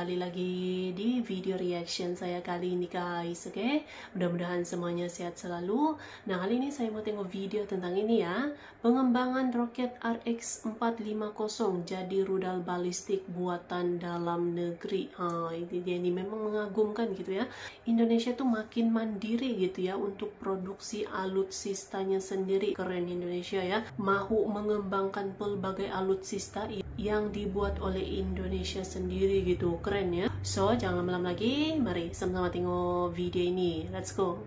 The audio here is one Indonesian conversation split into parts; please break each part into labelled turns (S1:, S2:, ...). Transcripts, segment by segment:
S1: kembali lagi di video reaction saya kali ini guys, oke? Mudah-mudahan semuanya sehat selalu. Nah, kali ini saya mau tengok video tentang ini ya. Pengembangan roket RX-450 jadi rudal balistik buatan dalam negeri. Ini memang mengagumkan gitu ya. Indonesia tuh makin mandiri gitu ya untuk produksi alutsistanya sendiri. Keren Indonesia ya. Mahu mengembangkan pelbagai alutsista yang dibuat oleh Indonesia sendiri gitu. Keren ya. So, jangan lama lagi, mari sama-sama tengok video ini. Let's go.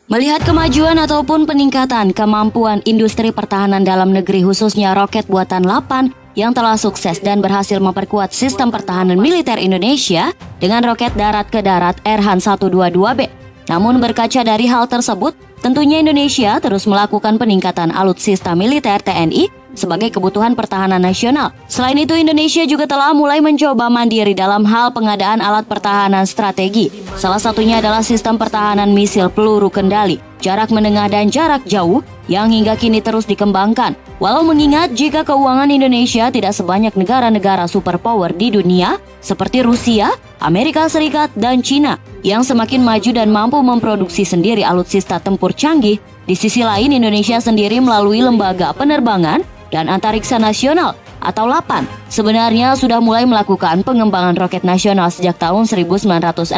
S2: Melihat kemajuan ataupun peningkatan kemampuan industri pertahanan dalam negeri khususnya roket buatan Lapan yang telah sukses dan berhasil memperkuat sistem pertahanan militer Indonesia dengan roket darat ke darat Erhan 122B. Namun berkaca dari hal tersebut, tentunya Indonesia terus melakukan peningkatan alutsista militer TNI sebagai kebutuhan pertahanan nasional. Selain itu, Indonesia juga telah mulai mencoba mandiri dalam hal pengadaan alat pertahanan strategi. Salah satunya adalah sistem pertahanan misil peluru kendali, jarak menengah dan jarak jauh yang hingga kini terus dikembangkan. Walau mengingat jika keuangan Indonesia tidak sebanyak negara-negara superpower di dunia seperti Rusia, Amerika Serikat, dan Cina yang semakin maju dan mampu memproduksi sendiri alutsista tempur canggih, di sisi lain Indonesia sendiri melalui Lembaga Penerbangan dan Antariksa Nasional atau LAPAN sebenarnya sudah mulai melakukan pengembangan roket nasional sejak tahun 1964.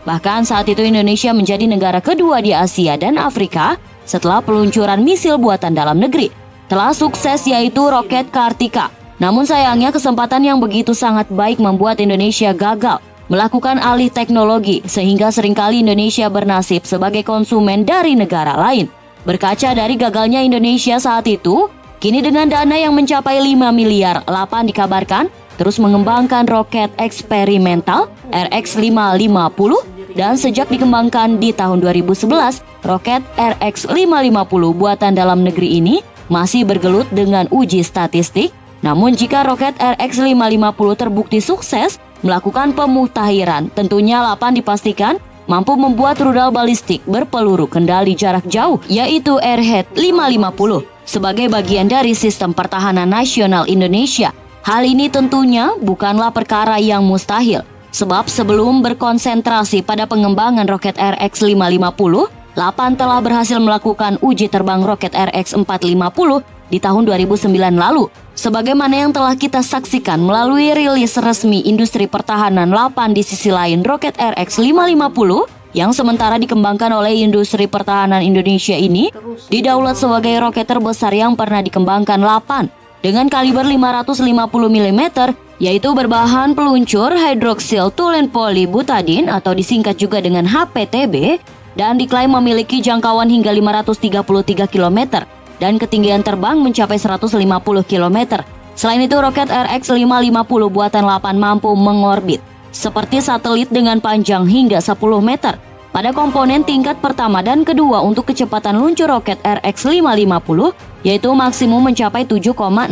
S2: Bahkan saat itu Indonesia menjadi negara kedua di Asia dan Afrika setelah peluncuran misil buatan dalam negeri. Telah sukses yaitu roket Kartika. Namun sayangnya kesempatan yang begitu sangat baik membuat Indonesia gagal melakukan alih teknologi sehingga seringkali Indonesia bernasib sebagai konsumen dari negara lain. Berkaca dari gagalnya Indonesia saat itu, kini dengan dana yang mencapai 5 miliar, Lapan dikabarkan terus mengembangkan roket eksperimental RX-550 dan sejak dikembangkan di tahun 2011, roket RX-550 buatan dalam negeri ini masih bergelut dengan uji statistik. Namun jika roket RX-550 terbukti sukses melakukan pemutahiran, tentunya Lapan dipastikan mampu membuat rudal balistik berpeluru kendali jarak jauh yaitu Airhead 550 sebagai bagian dari sistem pertahanan nasional Indonesia. Hal ini tentunya bukanlah perkara yang mustahil, sebab sebelum berkonsentrasi pada pengembangan roket RX-550, Lapan telah berhasil melakukan uji terbang roket RX-450 di tahun 2009 lalu. Sebagaimana yang telah kita saksikan melalui rilis resmi industri pertahanan Lapan, di sisi lain roket RX-550 yang sementara dikembangkan oleh industri pertahanan Indonesia ini didaulat sebagai roket terbesar yang pernah dikembangkan Lapan dengan kaliber 550 mm yaitu berbahan peluncur hydroxyl tulen polybutadin atau disingkat juga dengan HPTB dan diklaim memiliki jangkauan hingga 533 km dan ketinggian terbang mencapai 150 km. Selain itu, roket RX-550 buatan Lapan mampu mengorbit seperti satelit dengan panjang hingga 10 meter. Pada komponen tingkat pertama dan kedua untuk kecepatan luncur roket RX-550 yaitu maksimum mencapai 7,67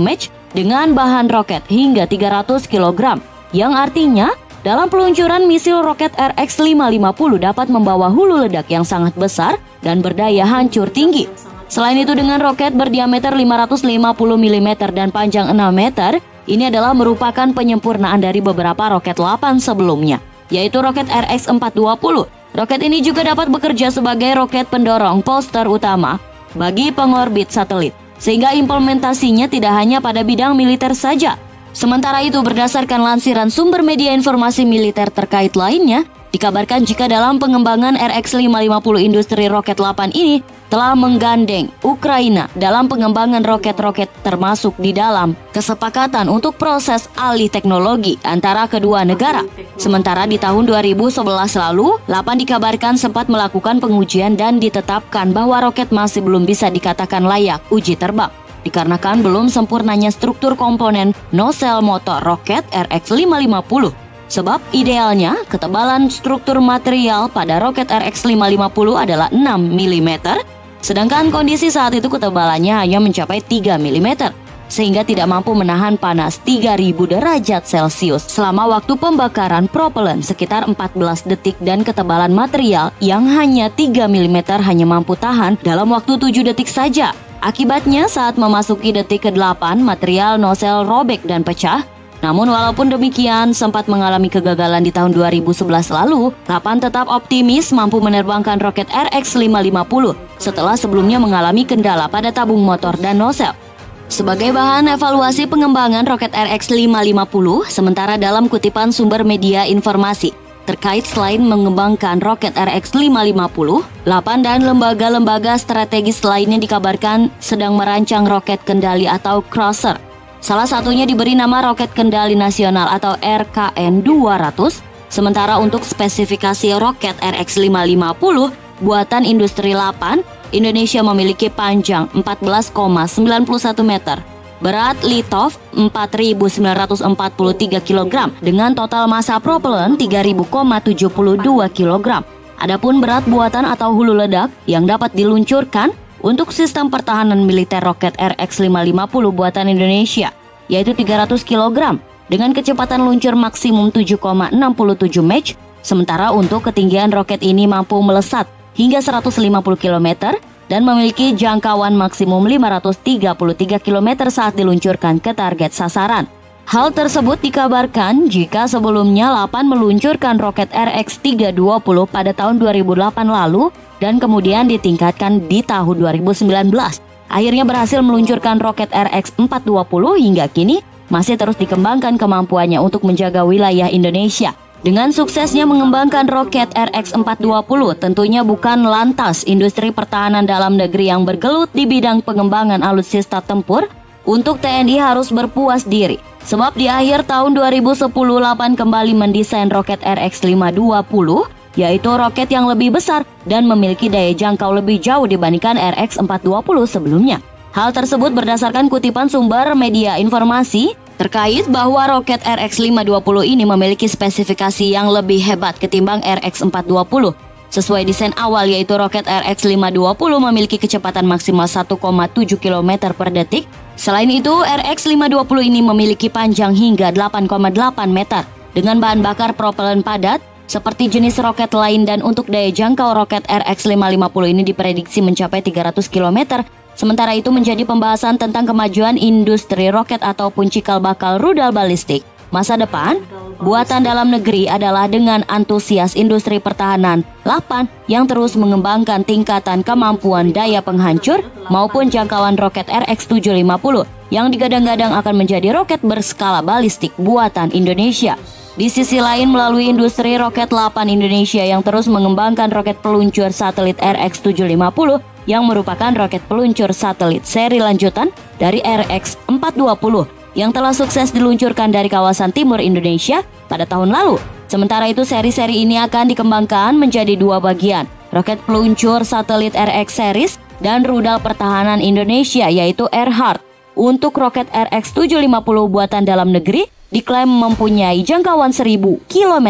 S2: Mach dengan bahan roket hingga 300 kg yang artinya dalam peluncuran misil roket RX-550 dapat membawa hulu ledak yang sangat besar dan berdaya hancur tinggi. Selain itu dengan roket berdiameter 550 mm dan panjang 6 meter, ini adalah merupakan penyempurnaan dari beberapa roket Lapan sebelumnya, yaitu roket RX-420. Roket ini juga dapat bekerja sebagai roket pendorong poster utama bagi pengorbit satelit, sehingga implementasinya tidak hanya pada bidang militer saja. Sementara itu, berdasarkan lansiran sumber media informasi militer terkait lainnya, dikabarkan jika dalam pengembangan RX-550 industri roket Lapan ini telah menggandeng Ukraina dalam pengembangan roket-roket termasuk di dalam kesepakatan untuk proses alih teknologi antara kedua negara. Sementara di tahun 2011 lalu, Lapan dikabarkan sempat melakukan pengujian dan ditetapkan bahwa roket masih belum bisa dikatakan layak uji terbang dikarenakan belum sempurnanya struktur komponen nosel motor roket RX-550. Sebab idealnya ketebalan struktur material pada roket RX-550 adalah 6 mm, sedangkan kondisi saat itu ketebalannya hanya mencapai 3 mm. sehingga tidak mampu menahan panas 3000 derajat Celcius selama waktu pembakaran propellan sekitar 14 detik dan ketebalan material yang hanya 3 mm hanya mampu tahan dalam waktu 7 detik saja. Akibatnya saat memasuki detik ke-8 material nozzle robek dan pecah. Namun walaupun demikian sempat mengalami kegagalan di tahun 2011 lalu, Lapan tetap optimis mampu menerbangkan roket RX-550 setelah sebelumnya mengalami kendala pada tabung motor dan nozzle. Sebagai bahan evaluasi pengembangan roket RX-550, sementara dalam kutipan sumber media informasi terkait selain mengembangkan roket RX-550, Lapan dan lembaga-lembaga strategis lainnya dikabarkan sedang merancang roket kendali atau cruiser. Salah satunya diberi nama Roket Kendali Nasional atau RKN-200, sementara untuk spesifikasi roket RX-550 buatan industri Lapan, Indonesia memiliki panjang 14,91 meter, berat litof 4.943 kg dengan total massa propellan 3.072 kg. Adapun berat buatan atau hulu ledak yang dapat diluncurkan untuk sistem pertahanan militer roket RX-550 buatan Indonesia, yaitu 300 kg dengan kecepatan luncur maksimum 7,67 Mach, sementara untuk ketinggian roket ini mampu melesat hingga 150 km dan memiliki jangkauan maksimum 533 km saat diluncurkan ke target sasaran. Hal tersebut dikabarkan jika sebelumnya Lapan meluncurkan roket RX-320 pada tahun 2008 lalu dan kemudian ditingkatkan di tahun 2019. Akhirnya berhasil meluncurkan roket RX-420 hingga kini masih terus dikembangkan kemampuannya untuk menjaga wilayah Indonesia. Dengan suksesnya mengembangkan roket RX-420, tentunya bukan lantas industri pertahanan dalam negeri yang bergelut di bidang pengembangan alutsista tempur. Untuk TNI harus berpuas diri, sebab di akhir tahun 2010 Lapan kembali mendesain roket RX-520, yaitu roket yang lebih besar dan memiliki daya jangkau lebih jauh dibandingkan RX-420 sebelumnya. Hal tersebut berdasarkan kutipan sumber media informasi terkait bahwa roket RX-520 ini memiliki spesifikasi yang lebih hebat ketimbang RX-420. Sesuai desain awal yaitu roket RX-520 memiliki kecepatan maksimal 1,7 km per detik. Selain itu, RX-520 ini memiliki panjang hingga 8,8 meter dengan bahan bakar propellan padat seperti jenis roket lain, dan untuk daya jangkau roket RX-550 ini diprediksi mencapai 300 km. Sementara itu menjadi pembahasan tentang kemajuan industri roket ataupun cikal bakal rudal balistik masa depan buatan dalam negeri adalah dengan antusias industri pertahanan Lapan yang terus mengembangkan tingkatan kemampuan daya penghancur maupun jangkauan roket RX-750 yang digadang-gadang akan menjadi roket berskala balistik buatan Indonesia. Di sisi lain, melalui industri roket Lapan Indonesia yang terus mengembangkan roket peluncur satelit RX-750 yang merupakan roket peluncur satelit seri lanjutan dari RX-420 yang telah sukses diluncurkan dari kawasan timur Indonesia pada tahun lalu. Sementara itu, seri-seri ini akan dikembangkan menjadi dua bagian, roket peluncur satelit RX series dan rudal pertahanan Indonesia yaitu Erhard. Untuk roket RX-750 buatan dalam negeri diklaim mempunyai jangkauan 1000 km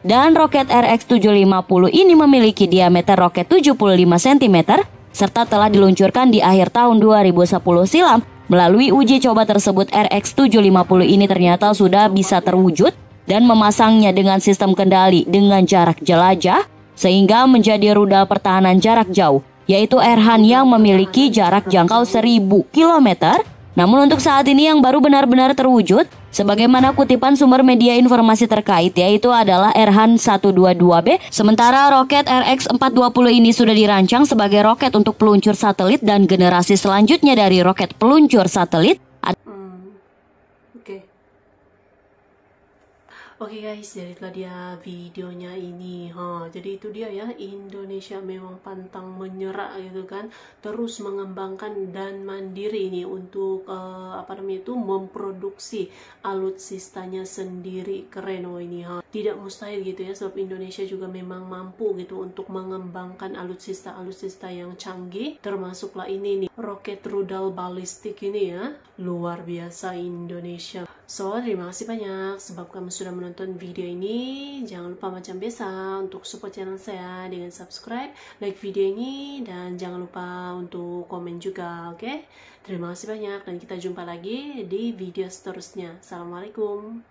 S2: dan roket RX-750 ini memiliki diameter roket 75 cm serta telah diluncurkan di akhir tahun 2010 silam. Melalui uji coba tersebut, RX-750 ini ternyata sudah bisa terwujud dan memasangnya dengan sistem kendali dengan jarak jelajah sehingga menjadi rudal pertahanan jarak jauh, yaitu Erhan yang memiliki jarak jangkau 1000 km. Namun untuk saat ini yang baru benar-benar terwujud, sebagaimana kutipan sumber media informasi terkait, yaitu adalah Erhan 122B. Sementara roket RX-420 ini sudah dirancang sebagai roket untuk peluncur satelit dan generasi selanjutnya dari roket peluncur satelit.
S1: Oke guys, jadi itulah dia videonya ini. Jadi itu dia ya, Indonesia memang pantang menyerah gitu kan, terus mengembangkan dan mandiri ini untuk memproduksi alutsistanya sendiri. Keren ini. tidak mustahil gitu ya, sebab Indonesia juga memang mampu gitu untuk mengembangkan alutsista yang canggih, termasuklah ini nih, roket rudal balistik ini ya, luar biasa Indonesia. So, terima kasih banyak sebab kamu sudah menonton video ini. Jangan lupa macam biasa untuk support channel saya dengan subscribe, like video ini, dan jangan lupa untuk komen juga, oke? Terima kasih banyak dan kita jumpa lagi di video seterusnya. Assalamualaikum.